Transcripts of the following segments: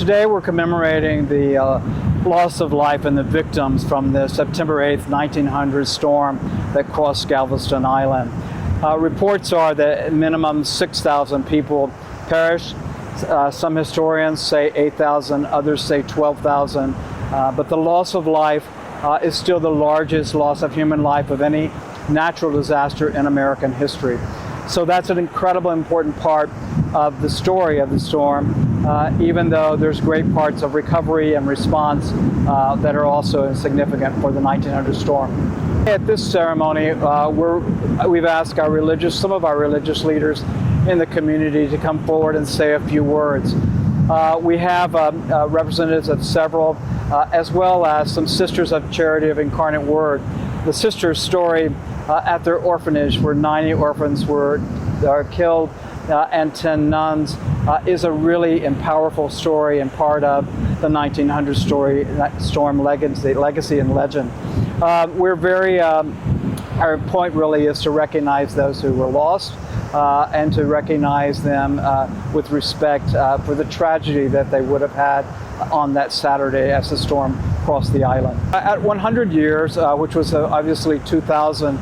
Today we're commemorating the loss of life and the victims from the September 8th, 1900 storm that crossed Galveston Island. Reports are that at minimum 6,000 people perished. Some historians say 8,000, others say 12,000. But the loss of life is still the largest loss of human life of any natural disaster in American history. So that's an incredibly important part of the story of the storm, even though there's great parts of recovery and response that are also significant for the 1900 storm. At this ceremony, we've asked some of our religious leaders in the community to come forward and say a few words. We have representatives of several, as well as some Sisters of Charity of Incarnate Word. The sisters' story at their orphanage, where 90 orphans were killed and 10 nuns, is a really powerful story and part of the 1900 storm legacy and legend. Our point really is to recognize those who were lost and to recognize them with respect for the tragedy that they would have had on that Saturday as the storm crossed the island. At 100 years, which was obviously 2000,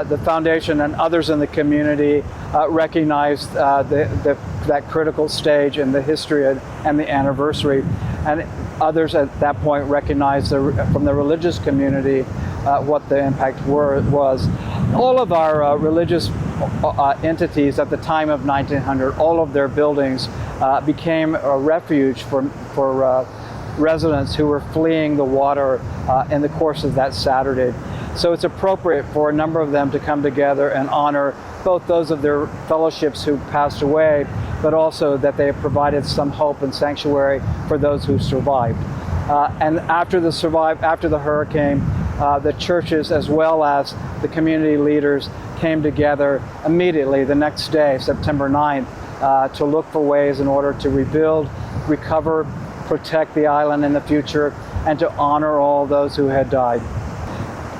the foundation and others in the community recognized that critical stage in the history and the anniversary. And others at that point recognized from the religious community what the impact was. All of our religious entities at the time of 1900, all of their buildings became a refuge for residents who were fleeing the water in the course of that Saturday. So it's appropriate for a number of them to come together and honor both those of their fellowships who passed away, but also that they have provided some hope and sanctuary for those who survived. And after the hurricane, the churches as well as the community leaders came together immediately the next day, September 9th, to look for ways in order to rebuild, recover, protect the island in the future, and to honor all those who had died.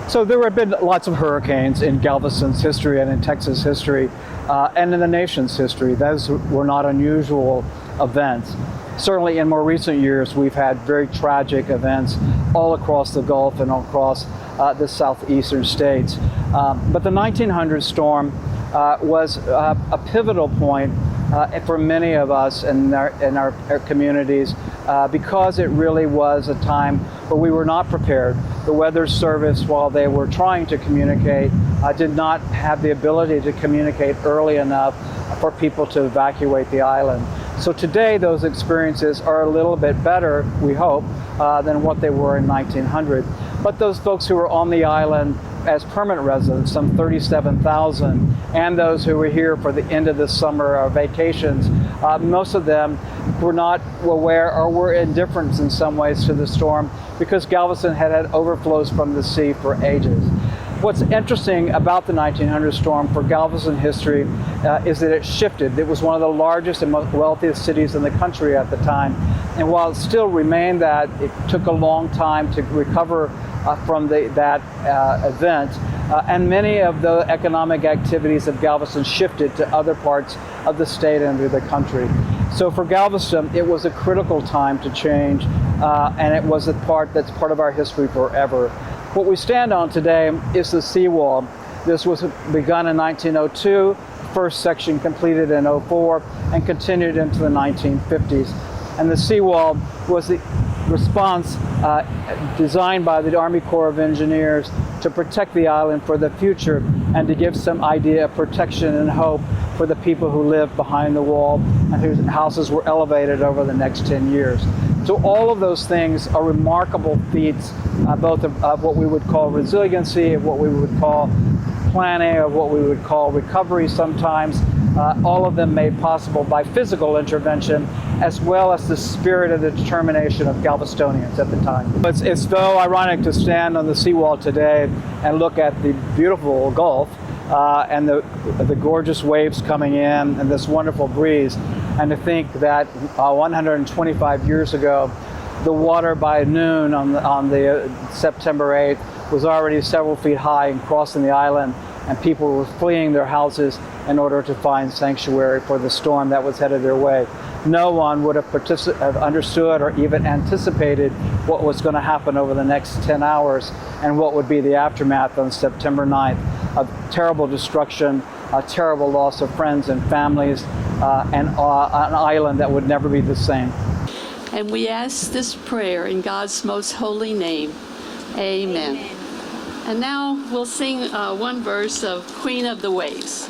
So there have been lots of hurricanes in Galveston's history and in Texas history and in the nation's history. Those were not unusual events. Certainly in more recent years, we've had very tragic events all across the Gulf and across the southeastern states. But the 1900 storm was a pivotal point for many of us in our communities because it really was a time where we were not prepared. The Weather Service, while they were trying to communicate, did not have the ability to communicate early enough for people to evacuate the island. So today those experiences are a little bit better, we hope, than what they were in 1900. But those folks who were on the island as permanent residents, some 37,000, and those who were here for the end of the summer vacations, most of them were not aware or were indifferent in some ways to the storm because Galveston had had overflows from the sea for ages. What's interesting about the 1900 storm for Galveston history is that it shifted. It was one of the largest and most wealthiest cities in the country at the time. And while it still remained that, it took a long time to recover from that event. And many of the economic activities of Galveston shifted to other parts of the state and of the country. So for Galveston, it was a critical time to change, and it was that's part of our history forever. What we stand on today is the seawall. This was begun in 1902, first section completed in 2004, and continued into the 1950s. And the seawall was the response designed by the Army Corps of Engineers to protect the island for the future and to give some idea of protection and hope for the people who lived behind the wall and whose houses were elevated over the next 10 years. So all of those things are remarkable feats, both of what we would call resiliency, of what we would call planning, of what we would call recovery sometimes, all of them made possible by physical intervention, as well as the spirit of the determination of Galvestonians at the time. It's so ironic to stand on the seawall today and look at the beautiful Gulf and the gorgeous waves coming in and this wonderful breeze, and to think that 125 years ago, the water by noon on the September 8th was already several feet high and crossing the island, and people were fleeing their houses in order to find sanctuary for the storm that was headed their way. no one would have understood or even anticipated what was going to happen over the next 10 hours and what would be the aftermath on September 9th of terrible destruction, a terrible loss of friends and families, and an island that would never be the same. And we ask this prayer in God's most holy name. Amen. Amen. And now we'll sing one verse of Queen of the Waves.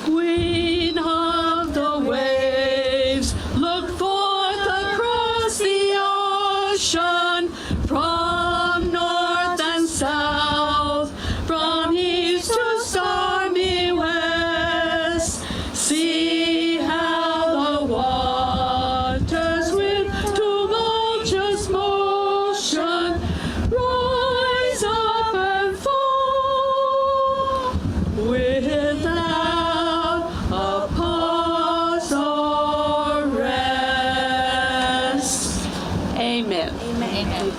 Queen of the waves, look forth across the ocean, from north and south, from east to stormy west. See how the waters with tumultuous motion rise up and fall without a pause or rest. Amen. Amen.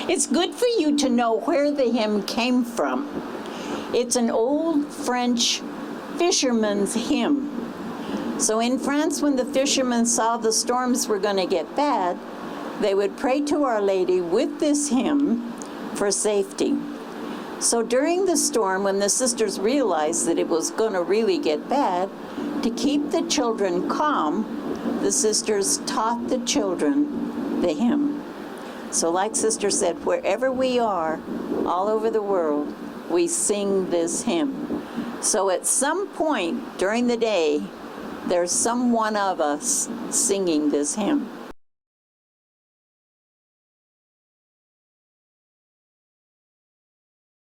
It's good for you to know where the hymn came from. It's an old French fisherman's hymn. So in France, when the fishermen saw the storms were going to get bad, they would pray to Our Lady with this hymn for safety. So during the storm, when the sisters realized that it was going to really get bad, to keep the children calm, the sisters taught the children the hymn. So like Sister said, wherever we are, all over the world, we sing this hymn. So at some point during the day, there's some one of us singing this hymn.